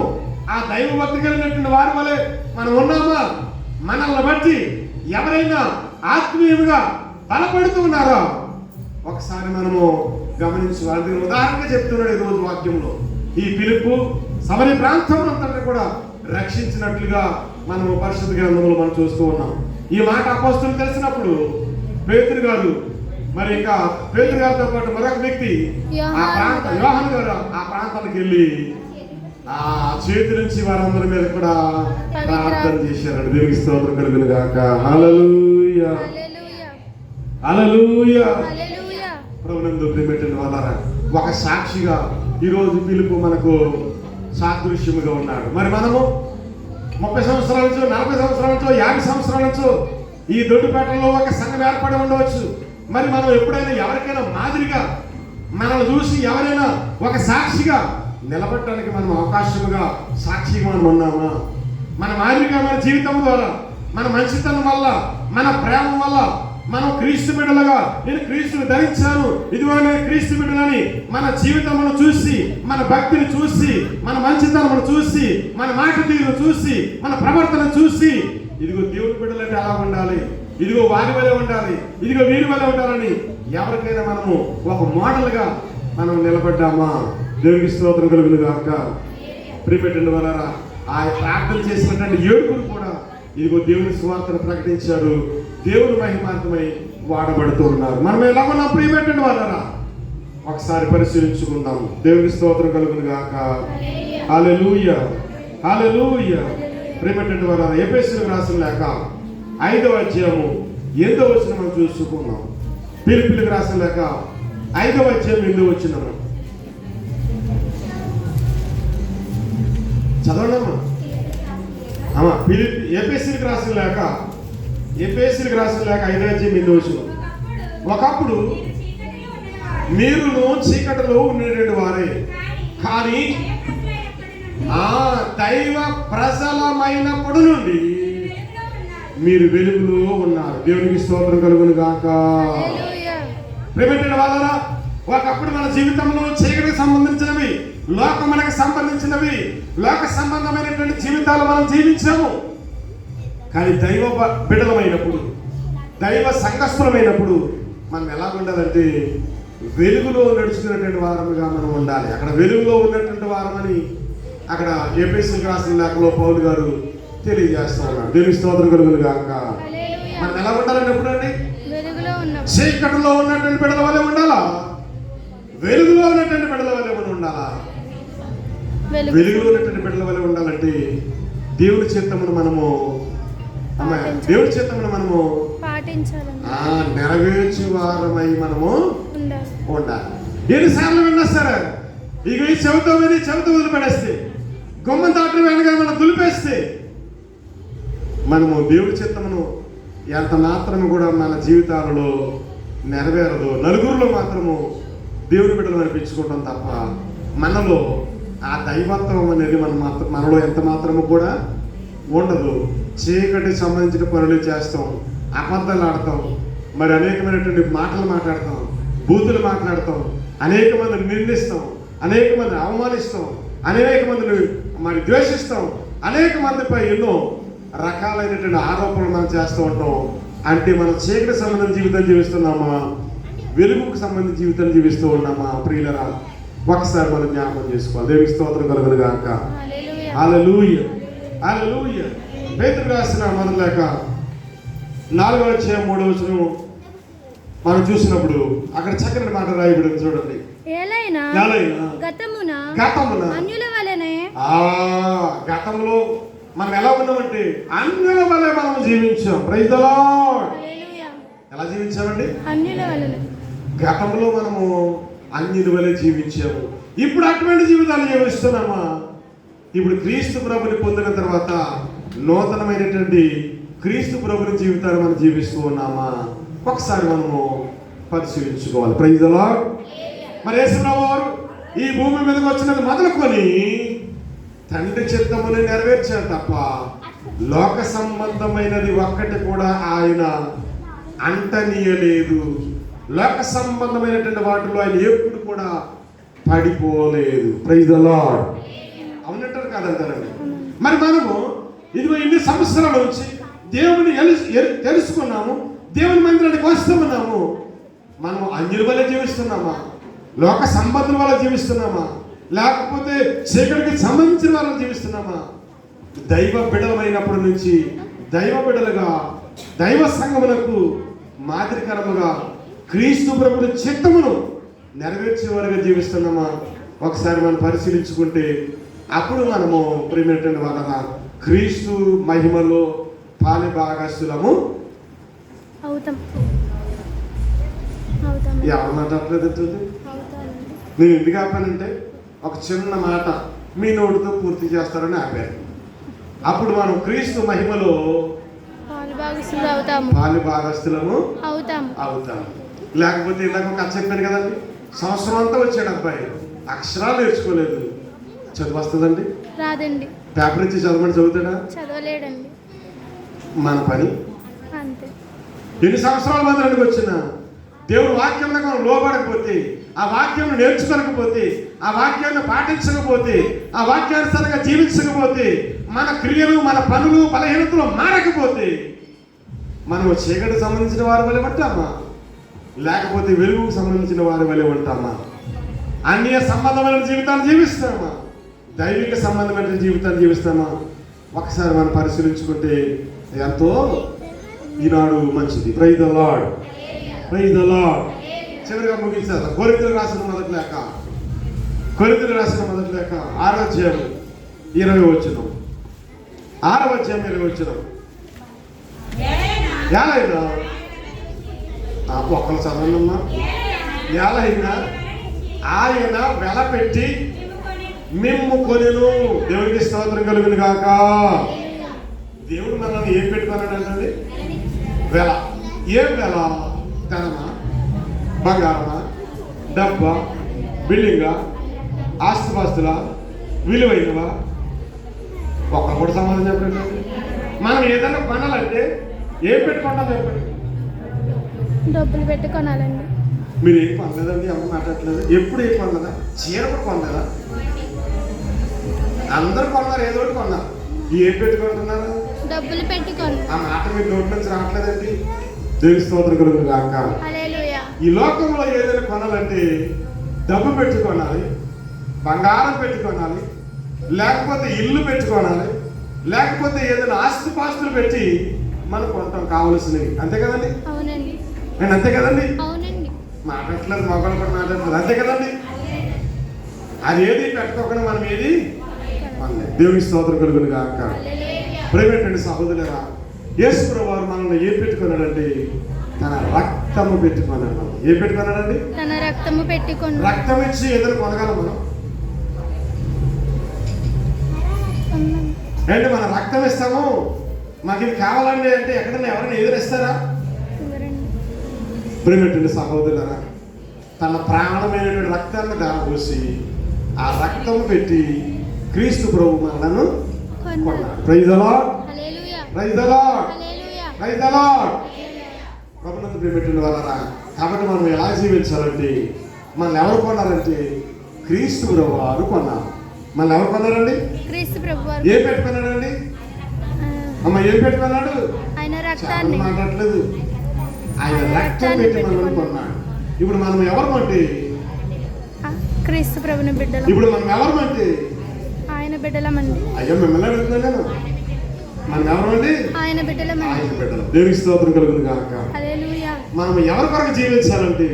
ఆ దైవభక్తి కలిగినటువంటి వారి వలె మనం ఉన్నామా? మనల్ని బట్టి ఎవరైనా ఆత్మీయంగా బలపడుతూ ఉన్నారా? ఒకసారి మనము గమనించి వాళ్ళ ఉదాహరణగా చెప్తున్నాడు ఈరోజు వాక్యంలో. ఈ పిలుపు సమరయ ప్రాంతం అంతా కూడా రక్షించినట్లుగా మనము పరిశుద్ధ గ్రంథంలో మనం చూస్తూ ఉన్నాం. ఈ మాట అపోస్తలులకు తెలిసినప్పుడు పేతురు గారు, మరి ఇంకా పేతురు గారితో పాటు మరొక వ్యక్తి యోహాను గారు ఆ ప్రాంతానికి వెళ్ళి ఆ చేతి నుంచి వారందరి మీద కూడా ప్రార్థన చేశారండి. దేవునికి స్తోత్రం కలుగును గాక. హల్లెలూయా హల్లెలూయా హల్లెలూయా. హల్లెలూయా. ప్రభునందు ప్రియమైనటువంటి వాళ్ళారా, ఒక సాక్షిగా ఈరోజు పిలుపు మనకు సాదృశ్యముగా ఉన్నాడు. మరి మనము 30 సంవత్సరాల నుంచో 40 సంవత్సరాల నుంచో 50 సంవత్సరాల నుంచో ఈ దొడ్డుపేటలో ఒక సంఘం ఏర్పడి ఉండవచ్చు. మరి మనం ఎప్పుడైనా ఎవరికైనా మాదిరిగా మనల్ని చూసి ఎవరైనా ఒక సాక్షిగా నిలబడటానికి మనం అవకాశముగా సాక్షిగా మనం ఉన్నామా? మన మాదిరిగా మన జీవితం ద్వారా, మన మంచితనం వల్ల, మన ప్రేమ వల్ల మనం క్రీస్తు బిడ్డలుగా, నేను క్రీస్తుని ధరించాను, ఇదిగో నేను క్రీస్తు బిడ్డలని మన జీవితమును చూసి, మన భక్తిని చూసి, మన మంచితనమును చూసి, మన మాట తీరును చూసి, మన ప్రవర్తన చూసి, ఇదిగో దేవుని బిడ్డలంటే అలా ఉండాలి, ఇదిగో వారి వలె ఉండాలి, ఇదిగో వీరి వలె ఉండాలని ఎవరికైనా మనము ఒక మోడల్గా మనం నిలబడ్డామా? దేవునికి స్తోత్రం కలుగును గాక. ప్రియపెట్టండి వాళ్ళారా, ఆ ప్రార్థన చేసినటువంటి ఏడుగురు కూడా ఇదిగో దేవుని సువార్తను ప్రకటించారు, దేవుని మహిమార్థమై వాడబడుతూ ఉన్నారు. మనం ఎలా ఉన్నాం ప్రియపెట్టండి వాళ్ళారా? ఒకసారి పరిశీలించుకుందాం. దేవునికి స్తోత్రం కలుగును గాక. హల్లెలూయా హల్లెలూయా. ప్రియపెట్టండి వాళ్ళారా, ఎఫెసీయులకు రాసిన లేఖ 5వ అధ్యాయము 8వ వచనం మనం చూసుకుందాం. ఫిలిప్పీయులకు రాసిన లేఖ 5వ అధ్యాయం 8వ వచనం చదవండమ్మా. అమ్మా, ఎఫెసీయులకు రాసిన లేఖ 5వ అధ్యాయం 8వ వచనం. ఒకప్పుడు మీరును చీకటిలో ఉండేటువంటి వారే, కానీ ఆ దైవ ప్రజలమైనప్పుడు నుండి మీరు వెలుగులో ఉన్నారు. దేవునికి స్తోత్రం కలుగును గాక. హల్లెలూయా. ప్రియమైన వాళ్ళారా, ఒకప్పుడు మన జీవితంలో చీకటికి సంబంధించినవి, లోకమునకు సంబంధించినవి, లోక సంబంధమైనటువంటి జీవితాలు మనం జీవించాము. కానీ దైవ బిడ్డలమైనప్పుడు, దైవ సంఘస్థులమైనప్పుడు మనం ఎలా ఉండాలంటే వెలుగులో నడుచుకున్నటువంటి వారముగా మనం ఉండాలి. అక్కడ వెలుగులో ఉన్నటువంటి వారమని అక్కడ ఎఫెసీయులకు రాసిన లేఖలో పౌలు గారు తెలియజేస్తూ ఉన్నాడు. దేవునికి స్తోత్రం కలుగును గాక. హల్లెలూయా. మనం ఎలా ఉండాలని ఎప్పుడండి? వెలుగులో ఉన్నాం. చీకటిలో ఉన్నటువంటి బిడ్డల వల్లే ఉండాలా? వెలుగులో ఉన్నటువంటి బిడ్డల వల్లే మనం ఉండాలా? వెలుగులో ఉన్నటువంటి బిడ్డల వల్లే ఉండాలంటే దేవుడి చిత్తమును మనము దేవుడి చిత్తమును మనము పాటించాలి, నెరవేర్చు వారమై మనము ఉండాలి. ఎన్నిసార్లు విన్నా సరే ఇక ఈ చెవితో విని చెవితో వదిలిపడేస్తే, గుమ్మం దాటి వెనక మనం దులిపేస్తే మనము దేవుడి చిత్తమును ఎంత మాత్రము కూడా మన జీవితాలలో నెరవేరదు. నలుగురిలో మాత్రము దేవుని బిడ్డలు అనిపించుకుంటాం తప్ప మనలో ఆ దైవత్వం అనేది మనలో ఎంత మాత్రము కూడా ఉండదు. చీకటికి సంబంధించిన పనులు చేస్తాం, అబద్ధాలు ఆడతాం, మరి అనేకమైనటువంటి మాటలు మాట్లాడతాం, బూతులు మాట్లాడతాం, అనేక మందిని నిందిస్తాం, అనేక మందిని అవమానిస్తాం, అనేక మందిని మరి ద్వేషిస్తాం, అనేక మందిపై ఎన్నో రకాలైనటువంటి ఆరోపణలు మనం చేస్తూ ఉంటాం. అంటే మనం చీకటికి సంబంధించిన జీవితం జీవిస్తున్నామా, వెలుగుకు సంబంధించిన జీవితం జీవిస్తూ ఉన్నామా? ప్రియులరా, ఒకసారి మనం జ్ఞాపకం చేసుకోవాలి. దేవునికి స్తోత్రం కలుగును గాక. హల్లెలూయా హల్లెలూయా. పేతురు రాసిన మొదటి లేఖ 4వ అధ్యాయం 3వ వచనం మనం చూసినప్పుడు అక్కడ చక్కని మాట రాయబడింది చూడండి. ఏలైనా గతమున అన్యుల వలెనే, గతంలో మనం ఎలా ఉన్నామంటే అన్యుల వలె మనం జీవించాం. Praise the lord. ఎలా జీవించామండి? అన్యుల వలెనే. గతంలో మనము అన్యుల వలె జీవించాము. ఇప్పుడు అటువంటి జీవితాలు జీవిస్తున్నామా? ఇప్పుడు క్రీస్తు ప్రభుని పొందిన తర్వాత నూతనమైనటువంటి క్రీస్తు ప్రభుని జీవితాన్ని మనం జీవిస్తూ ఉన్నామా? ఒకసారి మనము పరిశీలించుకోవాలి. Praise the lord. మరి యేసుప్రభు వారు ఈ భూమి మీదకి వచ్చినది మొదలుకొని తండ్రి చిత్తముని నెరవేర్చారు తప్ప లోక సంబంధమైనది ఒక్కటి కూడా ఆయన అంటనీయలేదు. లోక సంబంధమైనటువంటి వాటిలో ఆయన ఎప్పుడు కూడా పడిపోలేదు. Praise the Lord. అవునంటారు కాదంటారండి. మరి మనము ఇదిగో ఇన్ని సంవత్సరాల నుంచి దేవుని తెలుసుకున్నాము, దేవుని మందిరానికి వస్తున్నాము. మనం అన్యుల వల్ల జీవిస్తున్నామా? లోక సంబంధుల వల్ల జీవిస్తున్నామా? లేకపోతే చీకటికి సంబంధించిన వాళ్ళని జీవిస్తున్నామా? దైవ బిడ్డలమైనప్పటి నుంచి దైవ బిడ్డలుగా దైవ సంఘమునకు మాదిరికరముగా క్రీస్తు ప్రభుని చిత్తమును నెరవేర్చే వారుగా జీవిస్తున్నామా? ఒకసారి మనం పరిశీలించుకుంటే అప్పుడు మనము ప్రియమైనటువంటి వాళ్ళ క్రీస్తు మహిమలో పాలి భాగస్థులము అవుతాం. అవుతాం. ఎవరు మాట్లాడలేదు. అవుతామండి. నేను ఎందుకు ఆపానంటే ఒక చిన్న మాట మీ నోటితో పూర్తి చేస్తారని ఆపాను. అప్పుడు మనం క్రీస్తు మహిమలో పాలుభాగస్తులు అవుతాము. పాలి భాగస్థులము అవుతాము. అవుతాము. లేకపోతే ఇందాక ఒక కథ చెప్పాను కదండి, సంవత్సరం అంతా వచ్చాడు అబ్బాయి, అక్షరాలు నేర్చుకోలేదు, చదువు వస్తుందండి? రాదండి. పేపర్ ఇచ్చి చదవమని చదువుతాడా? చదవలేడండి. మన పని అంతే. ఎన్ని సంవత్సరాల మందికి వచ్చినా దేవుడు వాక్యంలో మనం లోబడకపోతే, ఆ వాక్యం నేర్చుకోకపోతే, ఆ వాక్యాన్ని పాటించకపోతే, ఆ వాక్యానుసారంగా జీవించకపోతే, మన క్రియలు మన పనులు బలహీనతలు మారకపోతే మనం చీకటికి సంబంధించిన వారి వలె ఉంటామా, లేకపోతే వెలుగుకు సంబంధించిన వారి వలె ఉంటామా? అన్య సంబంధమైన జీవితాన్ని జీవిస్తామా, దైవిక సంబంధమైన జీవితాన్ని జీవిస్తామా? ఒకసారి మనం పరిశీలించుకుంటే ఎంతో ఈనాడు మంచిది. Praise the Lord, praise the Lord. చివరిగా ముగించారు. కొరింథీయులకు రాసిన మొదటి లేఖ, కొరింథీయులకు రాసిన మొదటి లేఖ 6వ అధ్యాయం 20వ వచనం, 6వ అధ్యాయం 20వ వచనం. ఏలైనా ఒక్కరు చదవనమ్మా. ఏలైనా ఆయన వెల పెట్టి మిమ్ము కొనెను. దేవునికి స్తోత్రం కలుగును గాక. దేవుడు మనల్ని ఏం పెట్టుకున్నాడంటే వెల. ఏం వెల? ధనమా, బంగారమా, డబ్బా, బిల్డింగా, ఆస్తిపాస్తులా, విలువైనవా? ఒక్కరు కూడా సమాధానం చెప్పండి. మనం ఏదైనా కొనాలంటే ఏం పెట్టుకుంటాం చెప్పండి? డబ్బులు పెట్టి కొనాలండి. మీరు ఏం కొనలేదండి, ఎవరు మాట్లాడలేదు. ఎప్పుడు ఏం కొనలేదా? చీర కూడా కొనలేదా? అందరు కొన్నారు, ఏదో ఒకటి కొన్నారు. ఏం పెట్టుకుంటున్నారు? డబ్బులు పెట్టి కొన్నారు. ఆ మాట మీరు నోటి నుంచి రావట్లేదండి. దేవుని స్తోత్రం కలుగును గాక. హల్లెలూయా. ఈ లోకంలో ఏదైనా కొనాలంటే డబ్బు పెట్టి కొనాలి, బంగారం పెట్టి కొనాలి, లేకపోతే ఇల్లు పెట్టి కొనాలి, లేకపోతే ఏదైనా ఆస్తిపాస్తులు పెట్టి మనం కొంటాం కావలసినవి. అంతే కదండి? అవునండి. నేను అంతే కదండి? అవునండి. మాట్లాడలేదు, మొగలు కూడా మాట్లాడలేదు. అంతే కదండి? అది ఏది పెట్టుకోకుండా మనం ఏది కొనలేదు. దేవుని స్తోత్రం కలుగును గాక. ప్రేమేటండి సహోదరులారా, యేసు ప్రభువు మనల్ని ఏం పెట్టుకున్నాడంటే తన రక్తము పెట్టుకున్నాడు. ఏం పెట్టుకున్నాడండి? తన రక్తము పెట్టుకున్నాడు. రక్తం ఇచ్చి ఏదైనా కొనగలం మనం? అంటే మనం రక్తం ఇస్తాము, మాకు ఇది కావాలండి అంటే ఎక్కడన్నా ఎవరైనా ఎదురిస్తారా? ప్రేమేటండి సహోదరులారా, తన ప్రాణమైనటువంటి రక్తాన్ని దారపోసి ఆ రక్తం పెట్టి క్రీస్తు ప్రభు మనలను కొన్నాడు. Praise the Lord, praise the Lord, praise the Lord. ప్రభునందు ప్రేమేటండి వాళ్ళరా, కాబట్టి మనం ఎలా జీవించాలంటే మనల్ని ఎవరు కొన్నారంటే క్రీస్తు ప్రభు వారు కొన్నారు. మనల్ని ఎవరు కొన్నారండి? క్రీస్తు ప్రభు వారు. ఏం పెట్టుకున్నాడండి? అమ్మ ఏం పెట్టుకున్నాడు? ఆయన రక్తాన్ని. మాట్లాడలేదు. ఆయన రక్తం పెట్టి మనల్ని కొన్నాడు. ఇప్పుడు మనం ఎవరు అంటే క్రీస్తు ప్రభుని బిడ్డలు. ఇప్పుడు మనం ఎవరు అంటే ఆయన బిడ్డలమండి. అయ్యో మిమ్మల్ని అడుగుతున్నా నేను. మనం ఎవరండి? ఆయన బిడ్డలమండి. ఆయన బిడ్డలు. దేవునికి స్తోత్రం కలుగును గాక. హల్లెలూయా. మనం ఎవరి కొరకు జీవించాలంటే,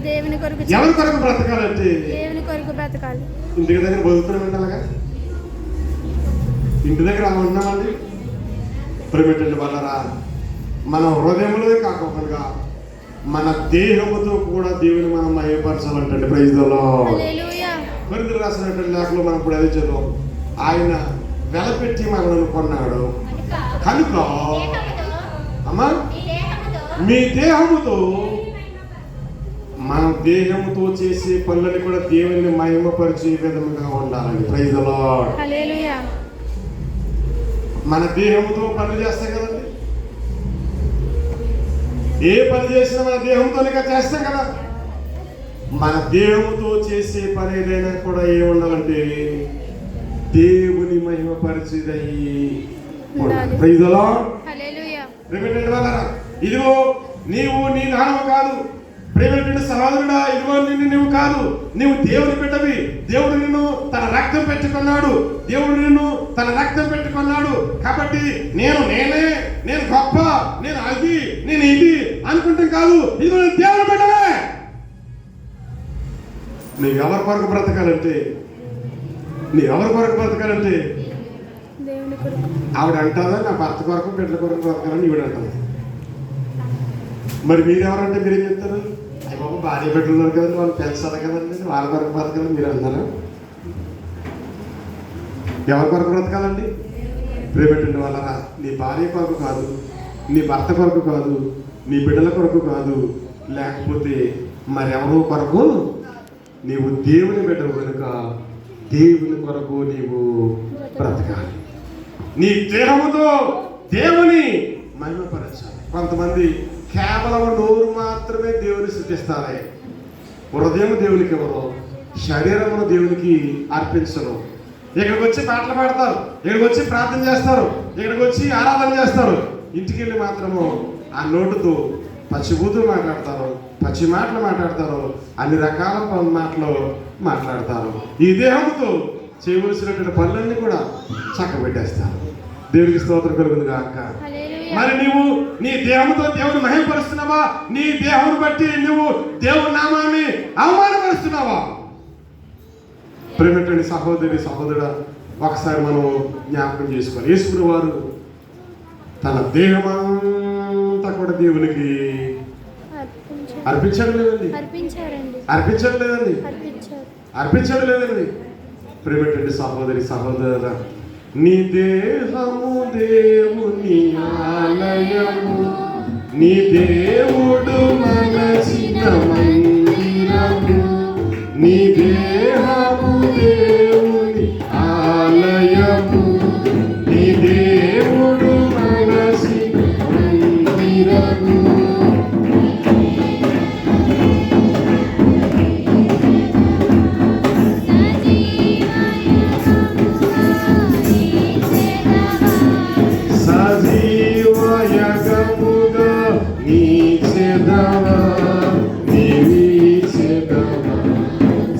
దేవుని కొరకు, ఎవరి కొరకు బ్రతకాలంటే దేవుని కొరకు బ్రతకాలి. ఇంటి దగ్గర బతుకుతున్నామండి. అలాగా ఇంటి దగ్గర అలా ఉన్నామండి. ప్రేమేటండి వాళ్ళరా, మన హృదయంలో కాకుండా మన దేహముతో కూడా దేవుని మనం మహిమపరచాలంటే. Praise the Lord. హల్లెలూయా. కొరింథీయులకు రాసినటువంటి లేఖలో మనం ఇప్పుడు అదే చదువు. ఆయన వెలపెట్టి మనల్ని కొన్నాడు కనుక అమ్మా మీ దేహముతో, మన దేహముతో చేసే పనులని కూడా దేవుని మహిమపరిచే విధముగా ఉండాలండి. Praise the Lord. హల్లెలూయా. మన దేహంతో పనులు చేస్తాం కదండి. ఏ పని చేసినా మన దేహంతోనే చేస్తాం కదా. మన దేహంతో చేసే పని ఏదైనా కూడా ఏ ఉండాలంటే దేవుని మహిమపరిచేదయ్యి ఉండాలి. Praise the Lord. హల్లెలూయా. ప్రేమేటండి వాళ్ళరా, ఇదిగో నీవు నీ దానము కాదు. ప్రేమేటండి సహోదరుడా, ఇదిగో నిన్ను నువ్వు కాదు, నీవు దేవుని బిడ్డవి. దేవుడు నిన్ను తన రక్తం పెట్టుకున్నాడు. దేవుడు నిన్ను తన రక్తం పెట్టుకున్నాడు. కాబట్టి నేను గొప్ప, నేను అది, నేను ఇది అనుకుంటాం కాదు. ఇదిగో నేను దేవుని బిడ్డవే. నువ్వు ఎవరి కొరకు బ్రతకాలంటే నీ ఎవరి కొరకు బ్రతకాలంటే దేవుని కొరకు. ఆవిడ అంటారా నా భర్త కొరకు బిడ్డల కొరకు బ్రతకాలని ఈవిడ అంటుంది. మరి మీరెవరంటే మీరేం చెప్తారు? అయ్యి బాబు భార్య బిడ్డలు ఉన్నారు కదండి, వాళ్ళు పెంచాలి కదండి, వాళ్ళ కొరకు బ్రతకాలని మీరు అంటారా? ఎవరి కొరకు బ్రతకాలండి? ప్రేమటువంటి వాళ్ళరా, నీ భార్య కొరకు కాదు, నీ భర్త కొరకు కాదు, నీ బిడ్డల కొరకు కాదు, లేకపోతే మరెవరో కొరకు నీవు దేవుని బిడ్డవు కనుక దేవుని కొరకు నీవు బ్రతకాలి. నీ దేహముతో దేవుని మహిమపరచాలి. కొంతమంది కేవలం నోరు మాత్రమే దేవుని స్తుతిస్తారు, హృదయం దేవునికి ఎవరో, శరీరమును దేవునికి అర్పించరు. ఇక్కడికి వచ్చి పాటలు పాడతారు, ఇక్కడికి వచ్చి ప్రార్థన చేస్తారు, ఇక్కడికి వచ్చి ఆరాధన చేస్తారు, ఇంటికి వెళ్ళి మాత్రము ఆ నోటుతో పచ్చి బూతులు మాట్లాడతారు, పచ్చి మాటలు మాట్లాడతారు, అన్ని రకాల మాటలు మాట్లాడతారు. ఈ దేహంతో చేయవలసినటువంటి పనులన్నీ కూడా చక్కబెట్టేస్తారు. దేవునికి స్తోత్రం కలుగును గాక. హల్లెలూయా. మరి నీవు నీ దేహంతో దేవుని మహిమపరుస్తున్నావా? నీ దేహం బట్టి నువ్వు దేవుని నామాన్ని అవమానపరుస్తున్నావా? ప్రేమటువంటి సహోదరి సహోదరుడా, ఒకసారి మనం జ్ఞాపకం చేసుకోవాలి. యేసు వారు తన దేహమంతా కూడా దేవునికి అర్పించడం లేదండి, అర్పించడం లేదండి, అర్పించడం లేదండి. ప్రేమటువంటి సహోదరి సహోదరుడా, నీ దేహము దేవుని ఆలయము, నీ దేవుడు మనసిన మందిరము, నీ దేహము దేవుని ఆలయము, నీ దేవుడు మనసిన మందిరము. సజీవయగముగా నీ చెదవా, నీవి చెదవా,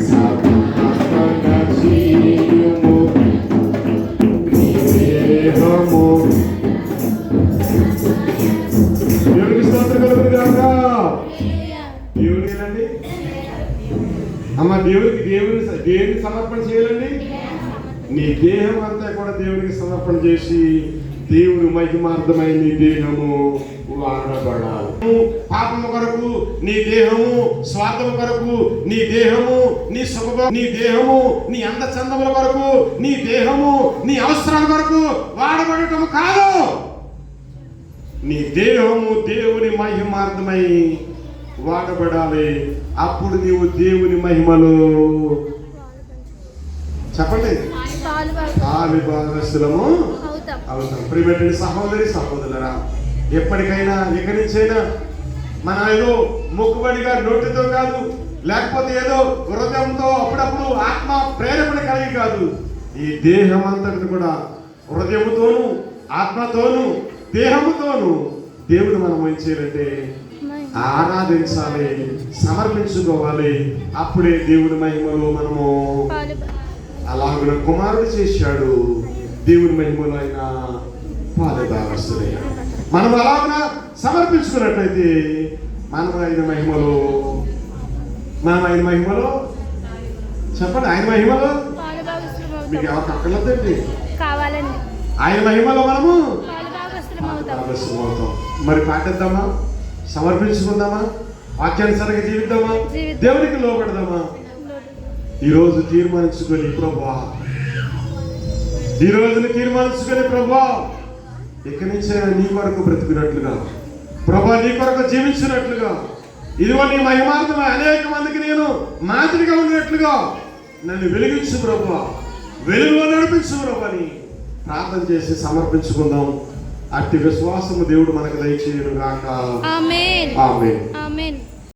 సమాపన జీవము నీ దేహము. దేవునికి స్తోత్రం కలుగును గాక. దేవునికండి అమ్మ, దేవునికి సమర్పణ చేయాలండి. నీ దేహం అంతా కూడా దేవునికి సమర్పణ చేసి దేవుని మహిమార్థమైన నీ దేహము వాడబడాలి. పాపము కొరకు నీ దేహము, స్వార్థము కొరకు నీ దేహము, నీ సుఖము, నీ దేహము నీ అందచందముల కొరకు, నీ దేహము నీ అవసరాల కొరకు వాడబడటం కాదు. నీ దేహము దేవుని మహిమార్థమై వాడబడాలి. అప్పుడు నీవు దేవుని మహిమలో చెప్పండి భాగస్థులము అవుతాం. ప్రియమైనటువంటి సహోదరి సహోదరులరా, ఎప్పటికైనా ఇక్కడి నుంచైనా మన ఏదో మొక్కుబడిగా నోటితో కాదు, లేకపోతే ఏదో హృదయంతో అప్పుడప్పుడు ఆత్మ ప్రేరేపణ కలిగి కాదు, ఈ దేహం అంతటి కూడా హృదయముతోను ఆత్మతోను దేహముతోను దేవుడు మనం ఏం చేయాలంటే ఆరాధించాలి, సమర్పించుకోవాలి. అప్పుడే దేవుని మహిమలో మనము అలాగే కుమారుడు చేశాడు, దేవుని మహిమలో ఆయన పాలుభాగస్తుడయ్యాడు. మనం అలాగా సమర్పించుకున్నట్లయితే మనం ఆయన మహిమలో చెప్పండి, ఆయన మహిమలో మీకు ఎవరికి అక్కర్లేదండి, కావాలండి. ఆయన మహిమలో మనము పాలుభాగస్తులం అవుతాం. మరి పాటిద్దామా, సమర్పించుకుందామా, వాక్యానుసారంగా జీవిద్దామా, దేవునికి లోబడదామా? ఈరోజు తీర్మానించుకొని ప్రభువా, ఈ రోజుని తీర్మానించుకొని ప్రభువా, ఇక్కడి నుంచి నీ కొరకు బ్రతికినట్లుగా, ప్రభువా నీ కొరకు జీవించినట్లుగా, ఇదిగో నీ మహిమార్థమై అనేక మందికి నేను మాదిరిగా ఉన్నట్లుగా నన్ను వెలిగించు ప్రభువా, వెలుగులో నడిపించు ప్రభువా అని ప్రార్థన చేసి సమర్పించుకుందాం. అట్టి విశ్వాసము దేవుడు మనకు దయచేయును గాక. ఆమేన్. ఆమేన్. ఆమేన్.